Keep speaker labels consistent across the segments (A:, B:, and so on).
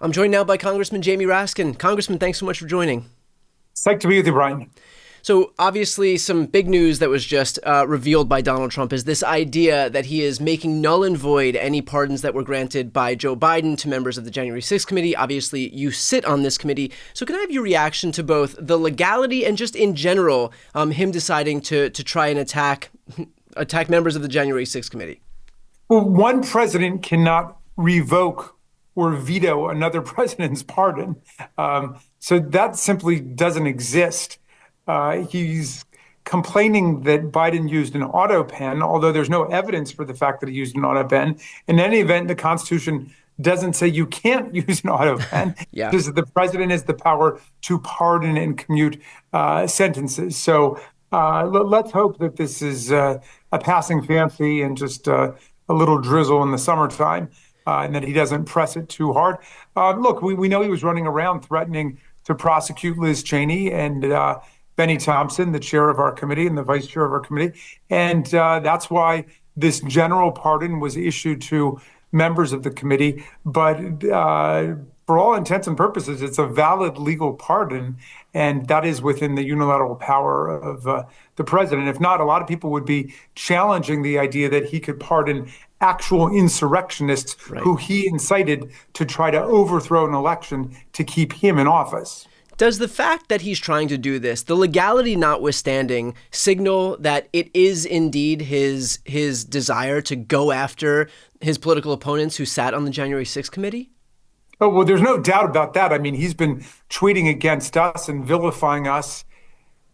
A: I'm joined now by Congressman Jamie Raskin. Congressman, thanks so much for joining.
B: Psyched to be with you, Brian.
A: So obviously some big news that was just revealed by Donald Trump is this idea that he is making null and void any pardons that were granted by Joe Biden to members of the January 6th committee. Obviously, you sit on this committee. So can I have your reaction to both the legality and just in general, him deciding to try and attack members of the January 6th committee?
B: Well, one president cannot revoke or veto another president's pardon. So that simply doesn't exist. He's complaining that Biden used an auto pen, although there's no evidence for the fact that he used an auto pen. In any event, the Constitution doesn't say you can't use an auto pen.
A: Yeah.
B: Because the president has the power to pardon and commute sentences. So let's hope that this is a passing fancy and just a little drizzle in the summertime, and that he doesn't press it too hard. Look, we know he was running around threatening to prosecute Liz Cheney and Benny Thompson, the chair of our committee and the vice chair of our committee. And that's why this general pardon was issued to members of the committee. But for all intents and purposes, it's a valid legal pardon. And that is within the unilateral power of the president. If not, a lot of people would be challenging the idea that he could pardon actual insurrectionists who he incited to try to overthrow an election to keep him in office.
A: Does the fact that he's trying to do this, the legality notwithstanding, signal that it is indeed his desire to go after his political opponents who sat on the January 6th committee?
B: Oh, well, there's no doubt about that. I mean, he's been tweeting against us and vilifying us,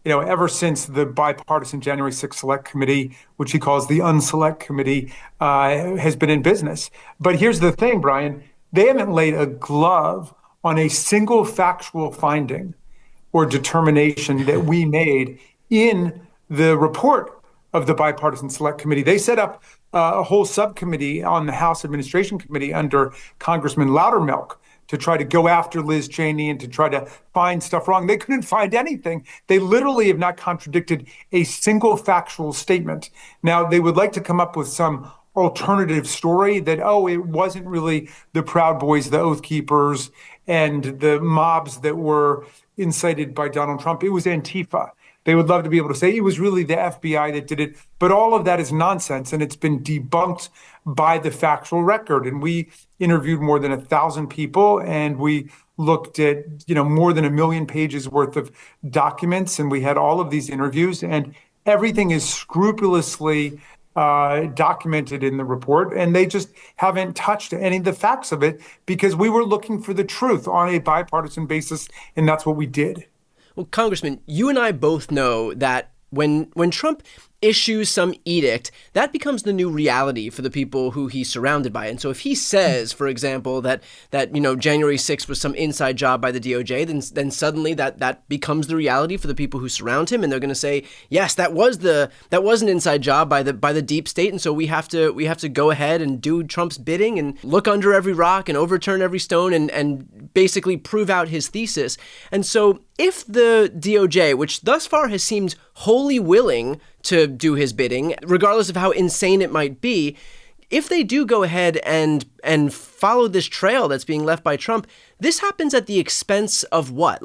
B: ever since the bipartisan January 6th Select Committee, which he calls the Unselect Committee, has been in business. But here's the thing, Brian, they haven't laid a glove on a single factual finding or determination that we made in the report of the bipartisan select committee. They set up a whole subcommittee on the House Administration Committee under Congressman Loudermilk to try to go after Liz Cheney and to try to find stuff wrong. They couldn't find anything. They literally have not contradicted a single factual statement. Now, they would like to come up with some alternative story that, it wasn't really the Proud Boys, the Oath Keepers, and the mobs that were incited by Donald Trump. It was Antifa. They would love to be able to say it was really the FBI that did it. But all of that is nonsense, and it's been debunked by the factual record. And we interviewed more than 1,000 people, and we looked at, more than 1 million pages worth of documents, and we had all of these interviews, and everything is scrupulously documented in the report, and they just haven't touched any of the facts of it because we were looking for the truth on a bipartisan basis, and that's what we did.
A: Well, Congressman, you and I both know that when Trump issues some edict, that becomes the new reality for the people who he's surrounded by. And so if he says, for example, that January 6th was some inside job by the DOJ, then suddenly that becomes the reality for the people who surround him, and they're going to say, yes, that was an inside job by the deep state, and so we have to go ahead and do Trump's bidding and look under every rock and overturn every stone and basically prove out his thesis. And so if the DOJ, which thus far has seemed wholly willing to do his bidding, regardless of how insane it might be, if they do go ahead and follow this trail that's being left by Trump, this happens at the expense of what?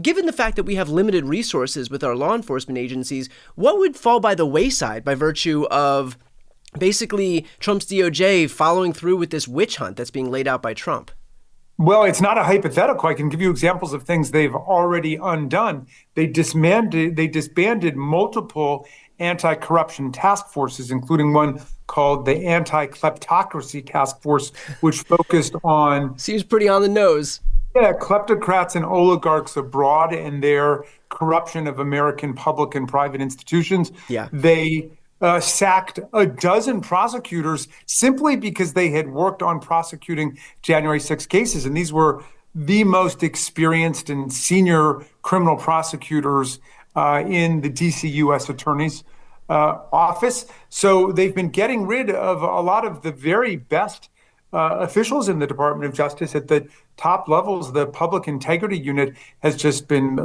A: Given the fact that we have limited resources with our law enforcement agencies, what would fall by the wayside by virtue of basically Trump's DOJ following through with this witch hunt that's being laid out by Trump?
B: Well, it's not a hypothetical. I can give you examples of things they've already undone. They disbanded multiple anti-corruption task forces, including one called the Anti-Kleptocracy Task Force, which focused on...
A: Seems pretty on the nose.
B: Yeah, kleptocrats and oligarchs abroad and their corruption of American public and private institutions.
A: Yeah.
B: They sacked a dozen prosecutors simply because they had worked on prosecuting January 6 cases. And these were the most experienced and senior criminal prosecutors in the DC U.S. Attorney's office. So they've been getting rid of a lot of the very best officials in the Department of Justice at the top levels. The Public Integrity Unit has just been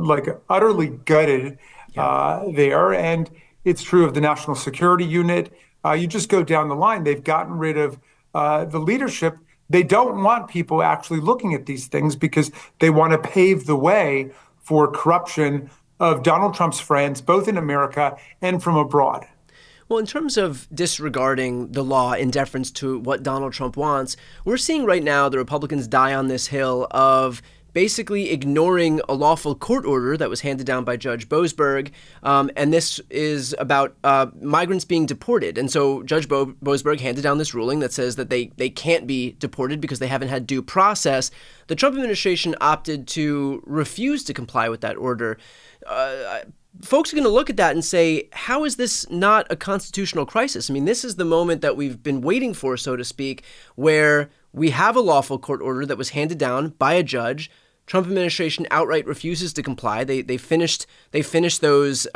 B: utterly gutted there. And it's true of the National Security Unit. You just go down the line. They've gotten rid of the leadership they don't want people actually looking at these things because they want to pave the way for corruption of Donald Trump's friends, both in America and from abroad.
A: Well, in terms of disregarding the law in deference to what Donald Trump wants, we're seeing right now the Republicans die on this hill of basically ignoring a lawful court order that was handed down by Judge Boasberg. And this is about migrants being deported. And so Judge Boasberg handed down this ruling that says that they can't be deported because they haven't had due process. The Trump administration opted to refuse to comply with that order. Folks are going to look at that and say, how is this not a constitutional crisis? I mean, this is the moment that we've been waiting for, so to speak, where we have a lawful court order that was handed down by a judge. Trump administration outright refuses to comply. They finished those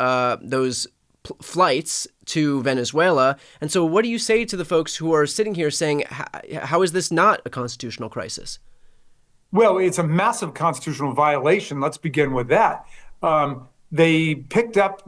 A: flights to Venezuela. And so what do you say to the folks who are sitting here saying, how is this not a constitutional crisis?
B: Well, it's a massive constitutional violation. Let's begin with that. They picked up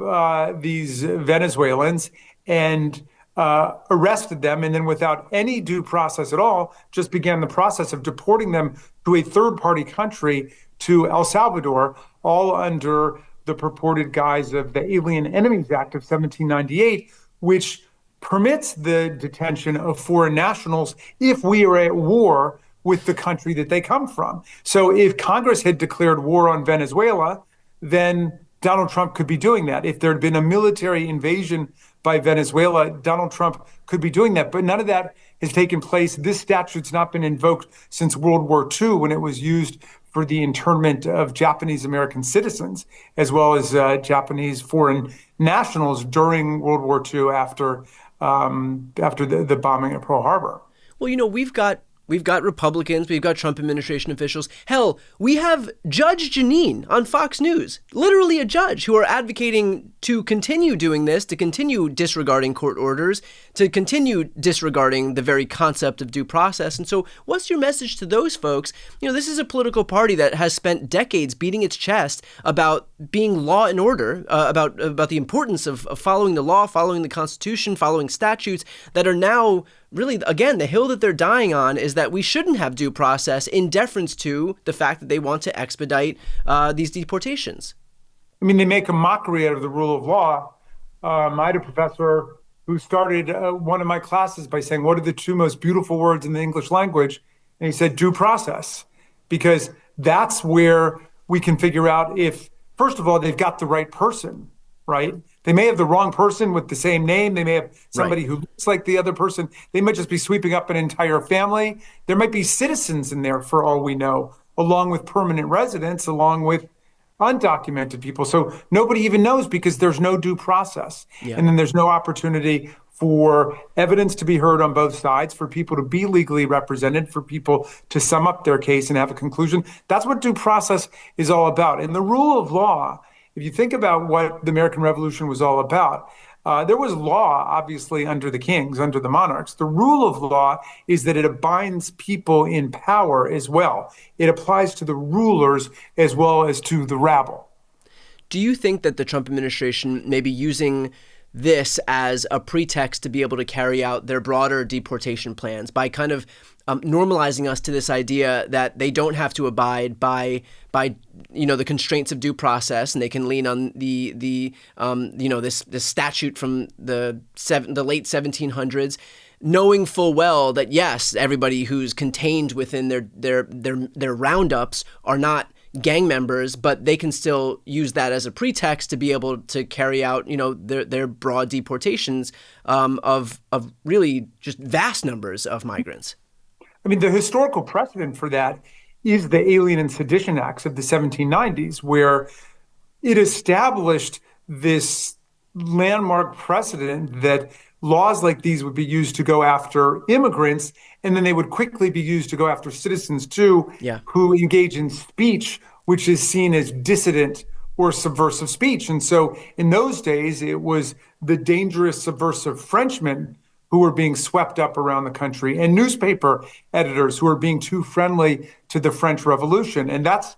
B: these Venezuelans and arrested them, and then without any due process at all, just began the process of deporting them to a third-party country, to El Salvador, all under the purported guise of the Alien Enemies Act of 1798, which permits the detention of foreign nationals if we are at war with the country that they come from. So if Congress had declared war on Venezuela, then Donald Trump could be doing that. If there had been a military invasion by Venezuela, Donald Trump could be doing that. But none of that has taken place. This statute's not been invoked since World War II, when it was used for the internment of Japanese American citizens, as well as Japanese foreign nationals during World War II after the bombing at Pearl Harbor.
A: Well, we've got Republicans, we've got Trump administration officials. Hell, we have Judge Jeanine on Fox News, literally a judge, who are advocating to continue doing this, to continue disregarding court orders, to continue disregarding the very concept of due process. And so what's your message to those folks? This is a political party that has spent decades beating its chest about being law and order, about the importance of following the law, following the Constitution, following statutes that are now really, again, the hill that they're dying on is that we shouldn't have due process in deference to the fact that they want to expedite these deportations.
B: I mean, they make a mockery out of the rule of law. I had a professor who started one of my classes by saying, what are the two most beautiful words in the English language? And he said, due process, because that's where we can figure out if, first of all, they've got the right person, right? They may have the wrong person with the same name. They may have somebody who looks like the other person. They might just be sweeping up an entire family. There might be citizens in there, for all we know, along with permanent residents, along with undocumented people. So nobody even knows because there's no due process. Yeah. And then there's no opportunity for evidence to be heard on both sides, for people to be legally represented, for people to sum up their case and have a conclusion. That's what due process is all about. And the rule of law, if you think about what the American Revolution was all about, there was law, obviously, under the kings, under the monarchs. The rule of law is that it binds people in power as well. It applies to the rulers as well as to the rabble.
A: Do you think that the Trump administration may be using this as a pretext to be able to carry out their broader deportation plans by kind of normalizing us to this idea that they don't have to abide by the constraints of due process, and they can lean on this statute from the late 1700s, knowing full well that yes, everybody who's contained within their roundups are not gang members, but they can still use that as a pretext to be able to carry out, their broad deportations of really just vast numbers of migrants.
B: I mean, the historical precedent for that is the Alien and Sedition Acts of the 1790s, where it established this landmark precedent that laws like these would be used to go after immigrants, and then they would quickly be used to go after citizens too, who engage in speech which is seen as dissident or subversive speech. And so in those days, it was the dangerous subversive Frenchmen who were being swept up around the country, and newspaper editors who were being too friendly to the French Revolution. And that's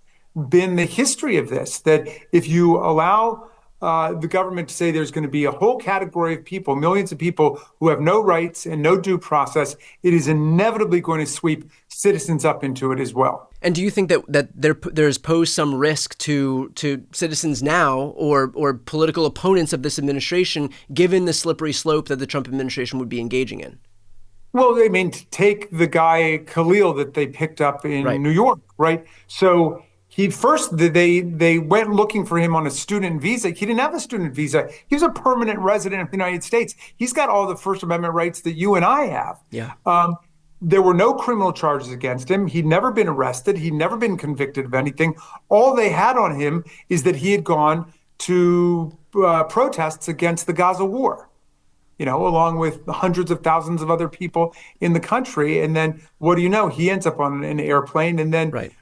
B: been the history of this, that if you allow the government to say there's going to be a whole category of people, millions of people who have no rights and no due process, it is inevitably going to sweep citizens up into it as well.
A: And do you think that there's posed some risk to citizens now or political opponents of this administration, given the slippery slope that the Trump administration would be engaging in?
B: Well, I mean, take the guy Khalil that they picked up in
A: Right.
B: New York, right? So they went looking for him on a student visa. He didn't have a student visa. He was a permanent resident of the United States. He's got all the First Amendment rights that you and I have.
A: Yeah.
B: There were no criminal charges against him. He'd never been arrested. He'd never been convicted of anything. All they had on him is that he had gone to protests against the Gaza war, along with hundreds of thousands of other people in the country. And then what do you know? He ends up on an airplane and then,
A: Right.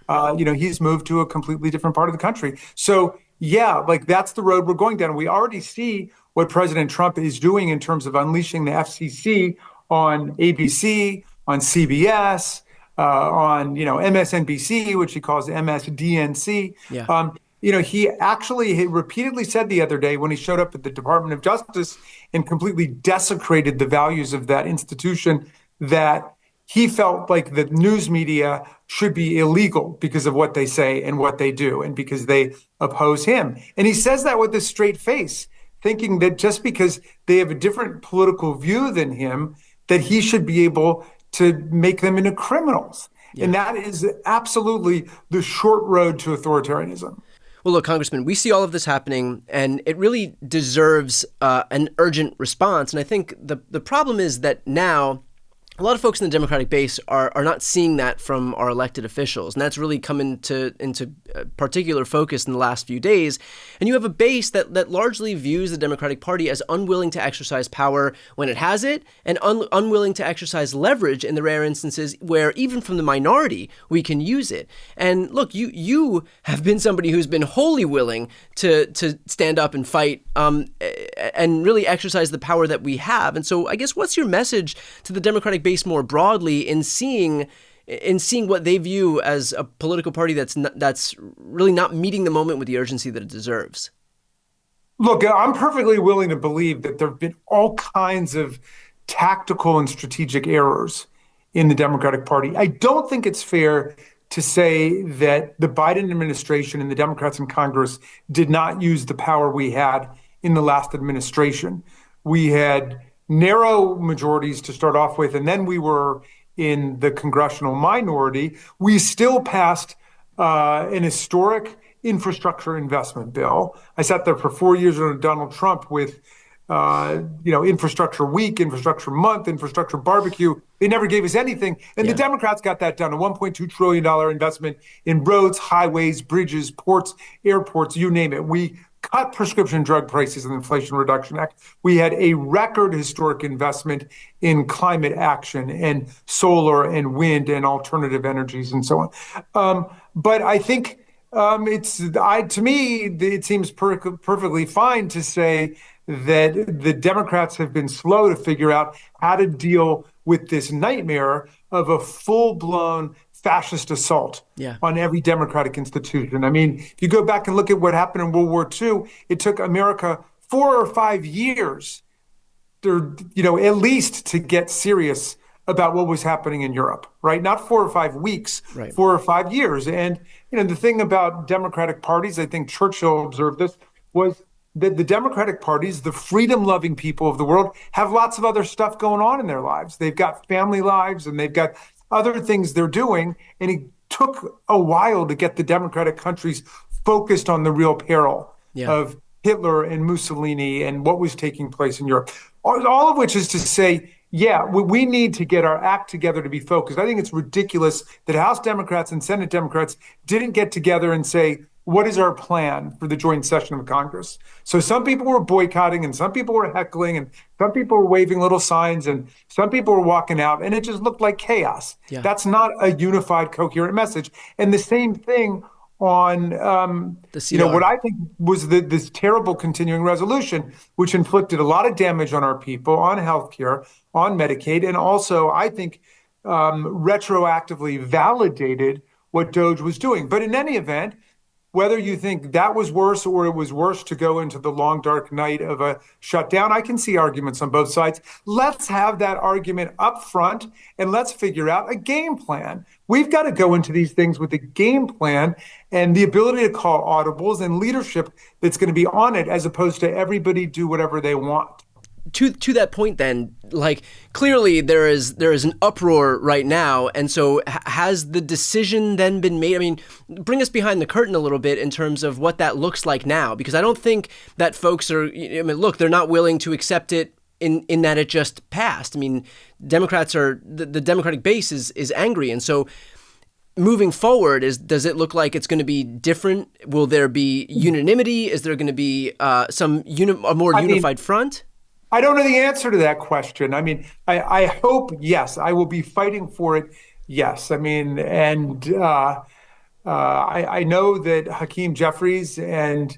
B: He's moved to a completely different part of the country. So, yeah, like that's the road we're going down. We already see what President Trump is doing in terms of unleashing the FCC on ABC, on CBS, on, MSNBC, which he calls MSDNC.
A: Yeah.
B: He actually repeatedly said the other day when he showed up at the Department of Justice and completely desecrated the values of that institution that he felt like the news media should be illegal because of what they say and what they do and because they oppose him. And he says that with a straight face, thinking that just because they have a different political view than him, that he should be able to make them into criminals. Yeah. And that is absolutely the short road to authoritarianism.
A: Well, look, Congressman, we see all of this happening, and it really deserves an urgent response. And I think the problem is that now a lot of folks in the Democratic base are not seeing that from our elected officials. And that's really come into particular focus in the last few days. And you have a base that largely views the Democratic Party as unwilling to exercise power when it has it and unwilling to exercise leverage in the rare instances where even from the minority, we can use it. And look, you have been somebody who's been wholly willing to stand up and fight and really exercise the power that we have. And so I guess what's your message to the Democratic base more broadly in seeing what they view as a political party that's really not meeting the moment with the urgency that it deserves?
B: Look, I'm perfectly willing to believe that there have been all kinds of tactical and strategic errors in the Democratic Party. I don't think it's fair to say that the Biden administration and the Democrats in Congress did not use the power we had in the last administration. We had narrow majorities to start off with, and then we were in the congressional minority. We still passed an historic infrastructure investment bill. I sat there for 4 years under Donald Trump with, infrastructure week, infrastructure month, infrastructure barbecue. They never gave us anything. And the Democrats got that done, a $1.2 trillion investment in roads, highways, bridges, ports, airports, you name it. We cut prescription drug prices in the Inflation Reduction Act. We had a record historic investment in climate action and solar and wind and alternative energies and so on. But I think to me, it seems perfectly fine to say that the Democrats have been slow to figure out how to deal with this nightmare of a full-blown fascist assault on every democratic institution. I mean, if you go back and look at what happened in World War II, it took America 4 or 5 years at least to get serious about what was happening in Europe, right? Not 4 or 5 weeks, right. 4 or 5 years. And, the thing about Democratic parties, I think Churchill observed this, was that the Democratic parties, the freedom-loving people of the world, have lots of other stuff going on in their lives. They've got family lives and they've got other things they're doing. And it took a while to get the democratic countries focused on the real peril of Hitler and Mussolini and what was taking place in Europe. All of which is to say, we need to get our act together to be focused. I think it's ridiculous that House Democrats and Senate Democrats didn't get together and say, what is our plan for the joint session of Congress? So some people were boycotting and some people were heckling and some people were waving little signs and some people were walking out and it just looked like chaos. Yeah. That's not a unified, coherent message. And the same thing on what I think was this terrible continuing resolution, which inflicted a lot of damage on our people, on healthcare, on Medicaid, and also, I think, retroactively validated what DOJ was doing. But in any event, whether you think that was worse or it was worse to go into the long, dark night of a shutdown, I can see arguments on both sides. Let's have that argument up front and let's figure out a game plan. We've got to go into these things with a game plan and the ability to call audibles and leadership that's going to be on it, as opposed to everybody do whatever they want.
A: To that point, then, like, clearly there is an uproar right now, and so has the decision then been made? I mean, bring us behind the curtain a little bit in terms of what that looks like now, because I don't think that folks are. I mean, look, they're not willing to accept it in that it just passed. I mean, Democrats are the Democratic base is angry, and so moving forward, does it look like it's going to be different? Will there be unanimity? Is there going to be a more unified front?
B: I don't know the answer to that question. I mean, I hope, yes, I will be fighting for it. Yes. I mean, and I know that Hakeem Jeffries and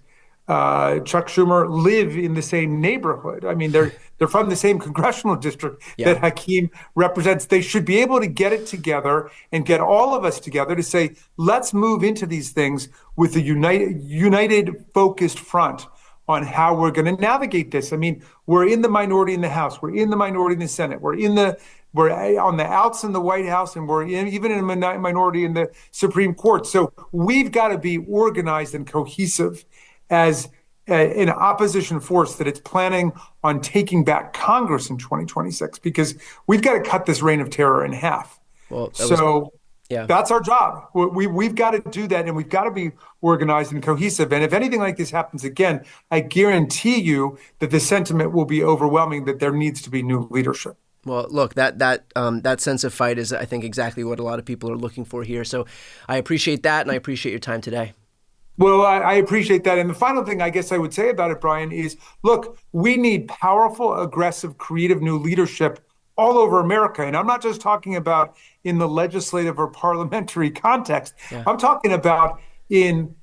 B: Chuck Schumer live in the same neighborhood. I mean, they're from the same congressional district that Hakeem represents. They should be able to get it together and get all of us together to say, let's move into these things with a united, focused front on how we're going to navigate this. I mean, we're in the minority in the House, we're in the minority in the Senate, we're on the outs in the White House, and even in a minority in the Supreme Court. So we've got to be organized and cohesive as an opposition force that it's planning on taking back Congress in 2026, because we've got to cut this reign of terror in half.
A: Well,
B: that's our job. We've got to do that, and we've got to be organized and cohesive. And if anything like this happens again, I guarantee you that the sentiment will be overwhelming that there needs to be new leadership.
A: Well, look, that sense of fight is, I think, exactly what a lot of people are looking for here. So I appreciate that, and I appreciate your time today.
B: Well, I appreciate that. And the final thing I guess I would say about it, Brian, is, look, we need powerful, aggressive, creative new leadership all over America. And I'm not just talking about in the legislative or parliamentary context. Yeah. I'm talking about in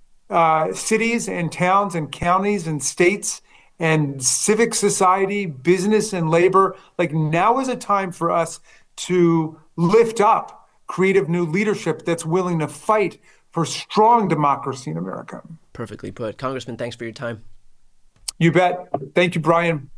B: cities and towns and counties and states and civic society, business and labor. Like, now is a time for us to lift up creative new leadership that's willing to fight for strong democracy in America.
A: Perfectly put. Congressman, thanks for your time.
B: You bet. Thank you, Brian.